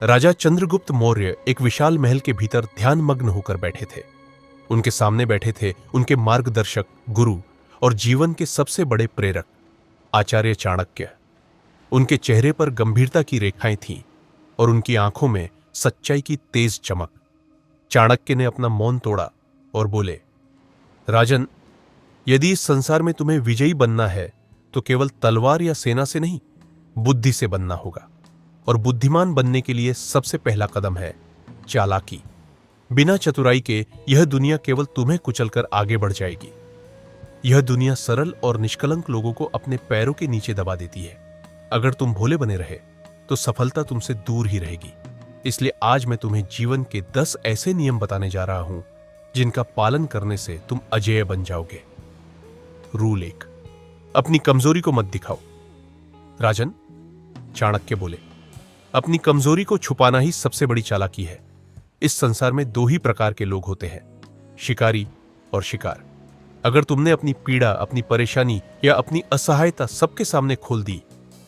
राजा चंद्रगुप्त मौर्य एक विशाल महल के भीतर ध्यानमग्न होकर बैठे थे। उनके सामने बैठे थे उनके मार्गदर्शक, गुरु और जीवन के सबसे बड़े प्रेरक आचार्य चाणक्य। उनके चेहरे पर गंभीरता की रेखाएं थीं और उनकी आंखों में सच्चाई की तेज चमक। चाणक्य ने अपना मौन तोड़ा और बोले, राजन, यदि इस संसार में तुम्हें विजयी बनना है तो केवल तलवार या सेना से नहीं, बुद्धि से बनना होगा। और बुद्धिमान बनने के लिए सबसे पहला कदम है चालाकी। बिना चतुराई के यह दुनिया केवल तुम्हें कुचलकर आगे बढ़ जाएगी। यह दुनिया सरल और निष्कलंक लोगों को अपने पैरों के नीचे दबा देती है। अगर तुम भोले बने रहे तो सफलता तुमसे दूर ही रहेगी। इसलिए आज मैं तुम्हें जीवन के 10 ऐसे नियम बताने जा रहा हूं जिनका पालन करने से तुम अजेय बन जाओगे। रूल 1, अपनी कमजोरी को मत दिखाओ। राजन, चाणक्य बोले, अपनी कमजोरी को छुपाना ही सबसे बड़ी चालाकी है। इस संसार में 2 ही प्रकार के लोग होते हैं, शिकारी और शिकार। अगर तुमने अपनी पीड़ा, अपनी परेशानी या अपनी असहायता सबके सामने खोल दी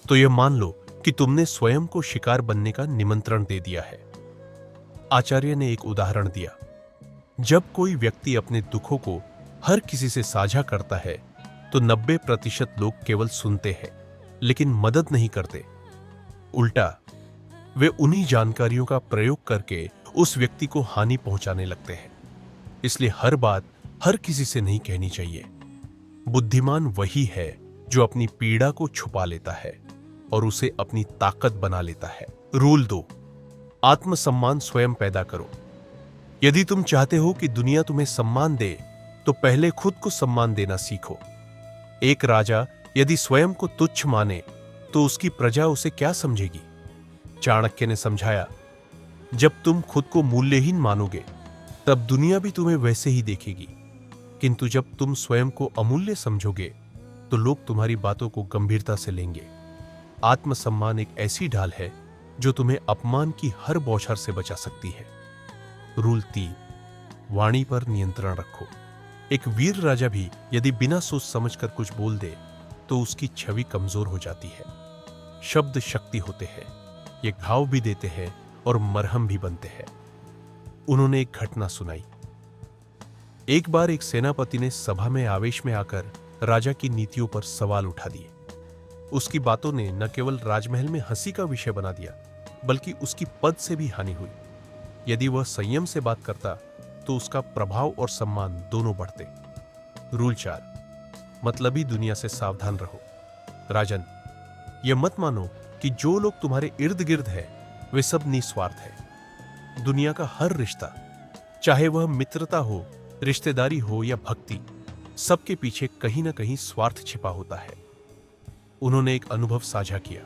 तो यह मान लो कि तुमने स्वयं को शिकार बनने का निमंत्रण दे दिया है। आचार्य ने एक उदाहरण दिया। जब कोई व्यक्ति अपने दुखों को हर किसी से साझा करता है तो 90% लोग केवल सुनते हैं लेकिन मदद नहीं करते। उल्टा, वे उन्हीं जानकारियों का प्रयोग करके उस व्यक्ति को हानि पहुंचाने लगते हैं। इसलिए हर बात हर किसी से नहीं कहनी चाहिए। बुद्धिमान वही है जो अपनी पीड़ा को छुपा लेता है और उसे अपनी ताकत बना लेता है। रूल 2, आत्मसम्मान स्वयं पैदा करो। यदि तुम चाहते हो कि दुनिया तुम्हें सम्मान दे तो पहले खुद को सम्मान देना सीखो। एक राजा यदि स्वयं को तुच्छ माने तो उसकी प्रजा उसे क्या समझेगी? चाणक्य ने समझाया, जब तुम खुद को मूल्यहीन मानोगे तब दुनिया भी तुम्हें वैसे ही देखेगी, किंतु जब तुम स्वयं को अमूल्य समझोगे तो लोग तुम्हारी बातों को गंभीरता से लेंगे। आत्मसम्मान एक ऐसी ढाल है जो तुम्हें अपमान की हर बौछार से बचा सकती है। रूल 3, वाणी पर नियंत्रण रखो। एक वीर राजा भी यदि बिना सोच समझकर कुछ बोल दे तो उसकी छवि कमजोर हो जाती है। शब्द शक्ति होते हैं, ये घाव भी देते हैं और मरहम भी बनते हैं। उन्होंने एक घटना सुनाई। एक बार एक सेनापति ने सभा में आवेश में आकर राजा की नीतियों पर सवाल उठा दिए। उसकी बातों ने न केवल राजमहल में हंसी का विषय बना दिया बल्कि उसकी पद से भी हानि हुई। यदि वह संयम से बात करता तो उसका प्रभाव और सम्मान दोनों बढ़ते। रूल 4, मतलबी दुनिया से सावधान रहो। राजन, यह मत मानो कि जो लोग तुम्हारे इर्द गिर्द है वे सब निस्वार्थ है। दुनिया का हर रिश्ता, चाहे वह मित्रता हो, रिश्तेदारी हो या भक्ति, सबके पीछे कहीं ना कहीं स्वार्थ छिपा होता है। उन्होंने एक अनुभव साझा किया।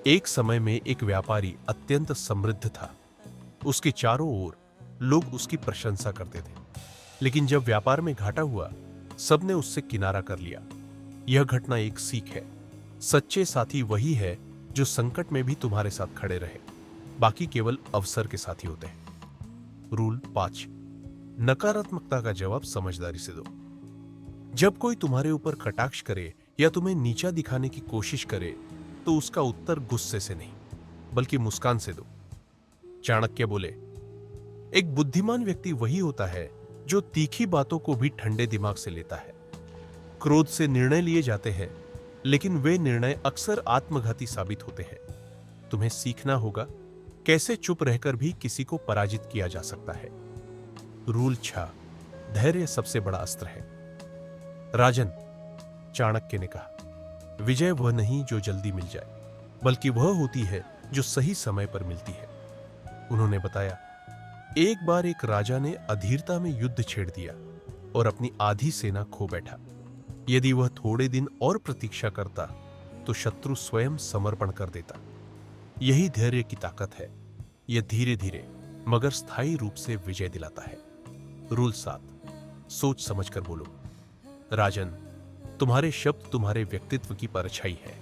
एक समय में एक व्यापारी अत्यंत समृद्ध था। उसके चारों ओर लोग उसकी प्रशंसा करते थे, लेकिन जब व्यापार में घाटा हुआ सबने उससे किनारा कर लिया। यह घटना एक सीख है। सच्चे साथी वही है जो संकट में भी तुम्हारे साथ खड़े रहे, बाकी केवल अवसर के साथी होते हैं। रूल 5, नकारात्मकता का जवाब समझदारी से दो। जब कोई तुम्हारे ऊपर कटाक्ष करे या तुम्हें नीचा दिखाने की कोशिश करे तो उसका उत्तर गुस्से से नहीं बल्कि मुस्कान से दो। चाणक्य बोले, एक बुद्धिमान व्यक्ति वही होता है जो तीखी बातों को भी ठंडे दिमाग से लेता है। क्रोध से निर्णय लिए जाते हैं लेकिन वे निर्णय अक्सर आत्मघाती साबित होते हैं। तुम्हें सीखना होगा कैसे चुप रहकर भी किसी को पराजित किया जा सकता है। रूल 6, धैर्य सबसे बड़ा अस्त्र है। राजन, चाणक्य ने कहा, विजय वह नहीं जो जल्दी मिल जाए, बल्कि वह होती है जो सही समय पर मिलती है। उन्होंने बताया, एक बार एक राजा ने अधीरता में युद्ध छेड़ दिया और अपनी आधी सेना खो बैठा। यदि वह थोड़े दिन और प्रतीक्षा करता तो शत्रु स्वयं समर्पण कर देता। यही धैर्य की ताकत है। यह धीरे धीरे मगर स्थायी रूप से विजय दिलाता है। रूल 7, सोच समझकर बोलो। राजन, तुम्हारे शब्द तुम्हारे व्यक्तित्व की परछाई है।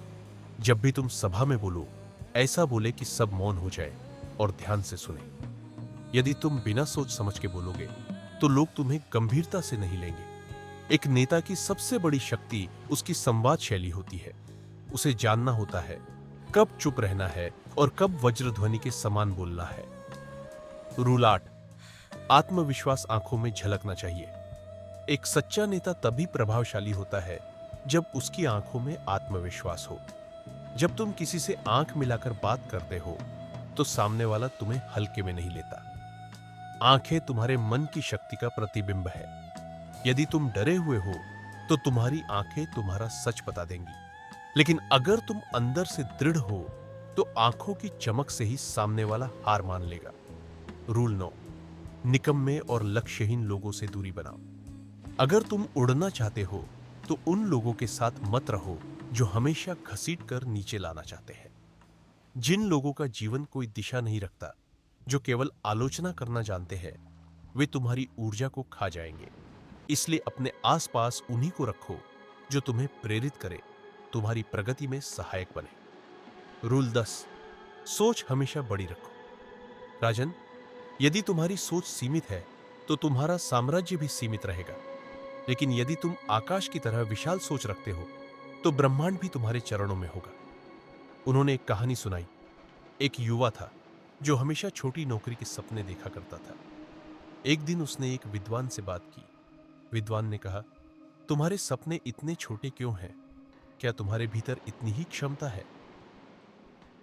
जब भी तुम सभा में बोलो, ऐसा बोले कि सब मौन हो जाए और ध्यान से सुने। यदि तुम बिना सोच समझ के बोलोगे तो लोग तुम्हें गंभीरता से नहीं लेंगे। एक नेता की सबसे बड़ी शक्ति उसकी संवाद शैली होती है। उसे जानना होता है कब चुप रहना है और कब वज्रध्वनि के समान बोलना है। रूल 8, आत्मविश्वास आंखों में झलकना चाहिए। एक सच्चा नेता तभी प्रभावशाली होता है जब उसकी आंखों में आत्मविश्वास हो। जब तुम किसी से आंख मिलाकर बात करते हो तो सामने वाला तुम्हें हल्के में नहीं लेता। आंखें तुम्हारे मन की शक्ति का प्रतिबिंब है। यदि तुम डरे हुए हो तो तुम्हारी आंखें तुम्हारा सच बता देंगी, लेकिन अगर तुम अंदर से दृढ़ हो तो आंखों की चमक से ही सामने वाला हार मान लेगा। रूल 9, निकम्मे और लक्ष्यहीन लोगों से दूरी बनाओ। अगर तुम उड़ना चाहते हो तो उन लोगों के साथ मत रहो जो हमेशा घसीट कर नीचे लाना चाहते हैं। जिन लोगों का जीवन कोई दिशा नहीं रखता, जो केवल आलोचना करना जानते हैं, वे तुम्हारी ऊर्जा को खा जाएंगे। इसलिए अपने आसपास उन्हीं को रखो जो तुम्हें प्रेरित करे, तुम्हारी प्रगति में सहायक बने। रूल 10, सोच हमेशा बड़ी रखो। राजन, यदि तुम्हारी सोच सीमित है तो तुम्हारा साम्राज्य भी सीमित रहेगा, लेकिन यदि तुम आकाश की तरह विशाल सोच रखते हो तो ब्रह्मांड भी तुम्हारे चरणों में होगा। उन्होंने एक कहानी सुनाई। एक युवा था जो हमेशा छोटी नौकरी के सपने देखा करता था। एक दिन उसने एक विद्वान से बात की। विद्वान ने कहा, तुम्हारे सपने इतने छोटे क्यों हैं? क्या तुम्हारे भीतर इतनी ही क्षमता है?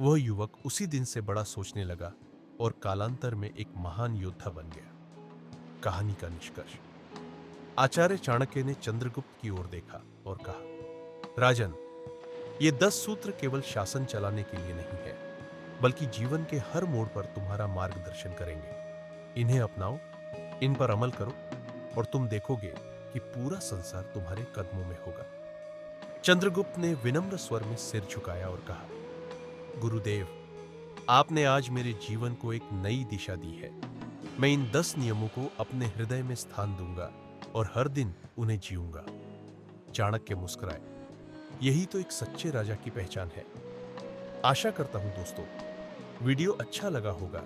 वह युवक उसी दिन से बड़ा सोचने लगा और कालांतर में एक महान योद्धा बन गया। कहानी का निष्कर्ष, आचार्य चाणक्य ने चंद्रगुप्त की ओर देखा और कहा, राजन, ये 10 सूत्र केवल शासन चलाने के लिए नहीं है, बल्कि जीवन के हर मोड़ पर तुम्हारा मार्गदर्शन करेंगे। इन्हें अपनाओ, इन पर अमल करो और तुम देखोगे कि पूरा संसार तुम्हारे कदमों में होगा। चंद्रगुप्त ने विनम्र स्वर में सिर झुकाया और कहा, गुरुदेव, आपने आज मेरे जीवन को एक नई दिशा दी है। मैं इन 10 नियमों को अपने हृदय में स्थान दूंगा और हर दिन उन्हें जीऊंगा। चाणक्य मुस्कुराए। यही तो एक सच्चे राजा की पहचान है। आशा करता हूं दोस्तों, वीडियो अच्छा लगा होगा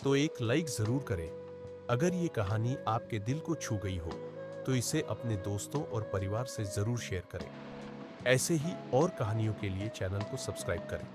तो एक लाइक जरूर करें। अगर ये कहानी आपके दिल को छू गई हो तो इसे अपने दोस्तों और परिवार से जरूर शेयर करें। ऐसे ही और कहानियों के लिए चैनल को सब्सक्राइब करें।